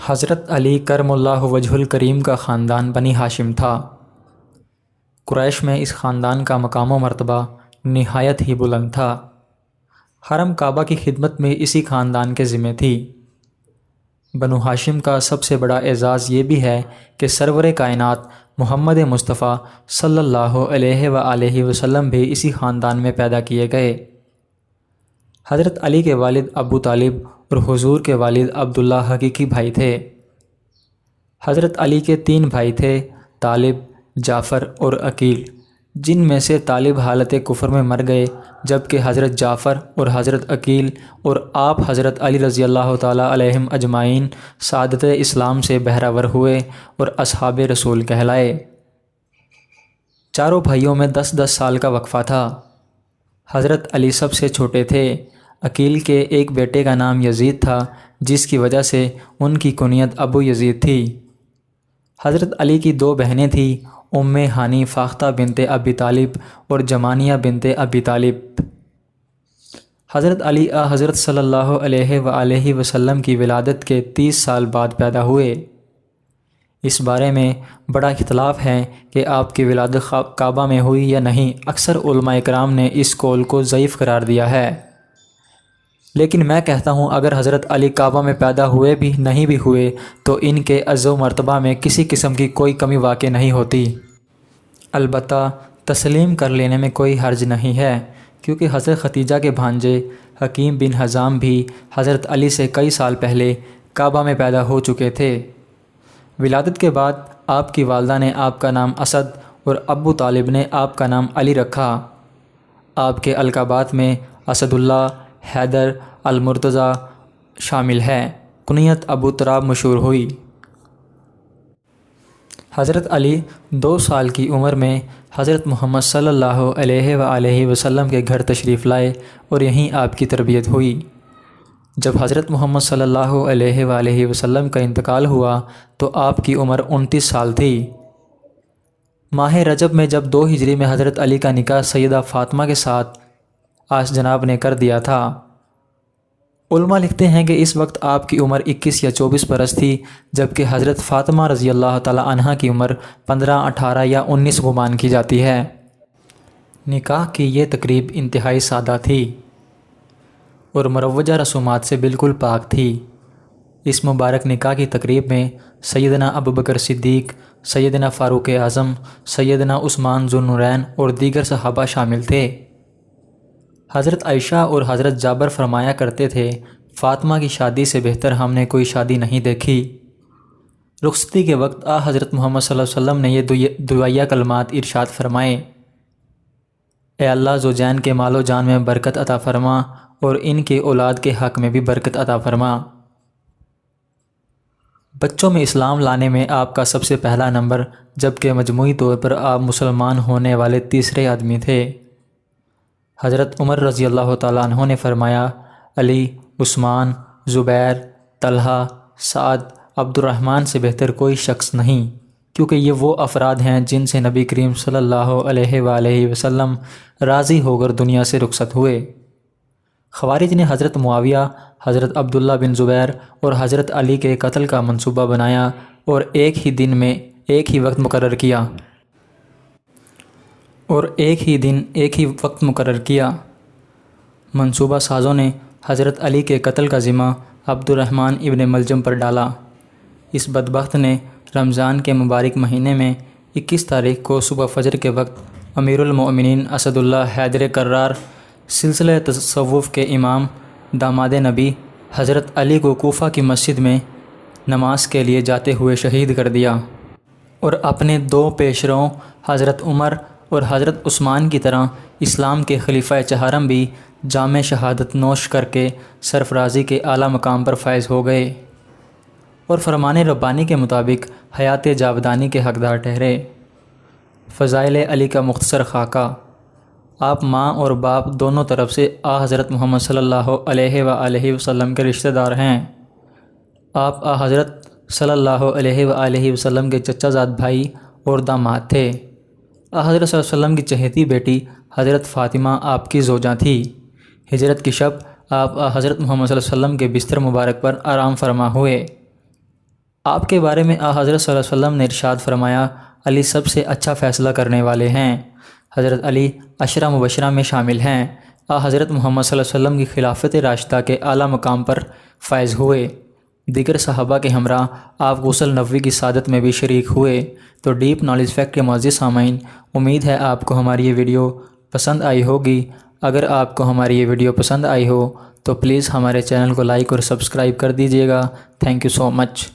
حضرت علی کرم اللہ وجہ الکریم کا خاندان بنی ہاشم تھا۔ قریش میں اس خاندان کا مقام و مرتبہ نہایت ہی بلند تھا۔ حرم کعبہ کی خدمت میں اسی خاندان کے ذمہ تھی۔ بنو ہاشم کا سب سے بڑا اعزاز یہ بھی ہے کہ سرور کائنات محمد مصطفیٰ صلی اللہ علیہ وآلہ وسلم بھی اسی خاندان میں پیدا کیے گئے۔ حضرت علی کے والد ابو طالب اور حضور کے والد عبداللہ حقیقی بھائی تھے۔ حضرت علی کے 3 بھائی تھے، طالب، جعفر اور عقیل، جن میں سے طالب حالت کفر میں مر گئے، جبکہ حضرت جعفر اور حضرت عقیل اور آپ حضرت علی رضی اللہ تعالیٰ علیہم اجمعین سعادت اسلام سے بہرہ ور ہوئے اور اصحاب رسول کہلائے۔ چاروں بھائیوں میں 10-10 سال کا وقفہ تھا۔ حضرت علی سب سے چھوٹے تھے۔ عقیل کے ایک بیٹے کا نام یزید تھا، جس کی وجہ سے ان کی کنیت ابو یزید تھی۔ حضرت علی کی 2 بہنیں تھیں، ام ہانی فاختہ بنت ابی طالب اور جمانیہ بنت ابی طالب۔ حضرت علی حضرت صلی اللہ علیہ وآلہ وسلم کی ولادت کے 30 سال بعد پیدا ہوئے۔ اس بارے میں بڑا اختلاف ہے کہ آپ کی ولادت کعبہ میں ہوئی یا نہیں۔ اکثر علماء کرام نے اس قول کو ضعیف قرار دیا ہے، لیکن میں کہتا ہوں اگر حضرت علی کعبہ میں پیدا ہوئے بھی نہیں بھی ہوئے تو ان کے عز و مرتبہ میں کسی قسم کی کوئی کمی واقع نہیں ہوتی۔ البتہ تسلیم کر لینے میں کوئی حرج نہیں ہے، کیونکہ حضرت ختیجہ کے بھانجے حکیم بن حزام بھی حضرت علی سے کئی سال پہلے کعبہ میں پیدا ہو چکے تھے۔ ولادت کے بعد آپ کی والدہ نے آپ کا نام اسد اور ابو طالب نے آپ کا نام علی رکھا۔ آپ کے القابات میں اسد اللہ، حیدر، المرتضیٰ شامل ہے۔ کنیت ابو تراب مشہور ہوئی۔ حضرت علی 2 سال کی عمر میں حضرت محمد صلی اللہ علیہ وآلہ وسلم کے گھر تشریف لائے اور یہیں آپ کی تربیت ہوئی۔ جب حضرت محمد صلی اللہ علیہ وآلہ وسلم کا انتقال ہوا تو آپ کی عمر 29 سال تھی۔ ماہ رجب میں جب 2 ہجری میں حضرت علی کا نکاح سیدہ فاطمہ کے ساتھ آس جناب نے کر دیا تھا۔ علماء لکھتے ہیں کہ اس وقت آپ کی عمر 21 یا 24 برس تھی، جبکہ حضرت فاطمہ رضی اللہ تعالیٰ عنہا کی عمر 15، 18 یا 19 گمان کی جاتی ہے۔ نکاح کی یہ تقریب انتہائی سادہ تھی اور مروجہ رسومات سے بالکل پاک تھی۔ اس مبارک نکاح کی تقریب میں سیدنا ابوبکر صدیق، سیدنا فاروق اعظم، سیدنا عثمان ذو النورین اور دیگر صحابہ شامل تھے۔ حضرت عائشہ اور حضرت جابر فرمایا کرتے تھے، فاطمہ کی شادی سے بہتر ہم نے کوئی شادی نہیں دیکھی۔ رخصتی کے وقت حضرت محمد صلی اللہ علیہ وسلم نے یہ دعائیہ کلمات ارشاد فرمائے: اے اللہ زوجین کے مال و جان میں برکت عطا فرما اور ان کے اولاد کے حق میں بھی برکت عطا فرما۔ بچوں میں اسلام لانے میں آپ کا سب سے پہلا نمبر، جبکہ مجموعی طور پر آپ مسلمان ہونے والے تیسرے آدمی تھے۔ حضرت عمر رضی اللہ تعالیٰ عنہ نے فرمایا، علی، عثمان، زبیر، طلحہ، سعد، عبد الرحمن سے بہتر کوئی شخص نہیں، کیونکہ یہ وہ افراد ہیں جن سے نبی کریم صلی اللہ علیہ وآلہ وسلم راضی ہو کر دنیا سے رخصت ہوئے۔ خوارج نے حضرت معاویہ، حضرت عبداللہ بن زبیر اور حضرت علی کے قتل کا منصوبہ بنایا اور ایک ہی دن میں ایک ہی وقت مقرر کیا۔ منصوبہ سازوں نے حضرت علی کے قتل کا ذمہ عبد الرحمن ابن ملجم پر ڈالا۔ اس بدبخت نے رمضان کے مبارک مہینے میں 21 تاریخ کو صبح فجر کے وقت امیر المؤمنین اسد اللہ حیدر کرار، سلسلہ تصوف کے امام، داماد نبی، حضرت علی کو کوفہ کی مسجد میں نماز کے لیے جاتے ہوئے شہید کر دیا اور اپنے 2 پیشروؤں حضرت عمر اور حضرت عثمان کی طرح اسلام کے خلیفہ چہارم بھی جام شہادت نوش کر کے سرفرازی کے اعلیٰ مقام پر فائز ہو گئے اور فرمان ربانی کے مطابق حیات جاودانی کے حقدار ٹھہرے۔ فضائل علی کا مختصر خاکہ: آپ ماں اور باپ دونوں طرف سے حضرت محمد صلی اللہ علیہ وآلہ وسلم کے رشتہ دار ہیں۔ آپ حضرت صلی اللہ علیہ وآلہ وسلم کے چچا زاد بھائی اور داماد تھے۔ حضرت صلی اللہ علیہ وسلم کی چہیتی بیٹی حضرت فاطمہ آپ کی زوجہ تھی۔ ہجرت کی شب آپ حضرت محمد صلی اللہ علیہ وسلم کے بستر مبارک پر آرام فرما ہوئے۔ آپ کے بارے میں حضرت صلی اللہ علیہ وسلم نے ارشاد فرمایا، علی سب سے اچھا فیصلہ کرنے والے ہیں۔ حضرت علی عشرہ مبشرہ میں شامل ہیں۔ حضرت محمد صلی اللہ علیہ وسلم کی خلافت راشدہ کے اعلیٰ مقام پر فائز ہوئے۔ دیگر صحابہ کے ہمراہ آپ غسل نبوی کی سعادت میں بھی شریک ہوئے۔ تو ڈیپ نالج فیکٹ کے معزز سامعین، امید ہے آپ کو ہماری یہ ویڈیو پسند آئی ہوگی۔ اگر آپ کو ہماری یہ ویڈیو پسند آئی ہو تو پلیز ہمارے چینل کو لائک اور سبسکرائب کر دیجیے گا۔ Thank you so much.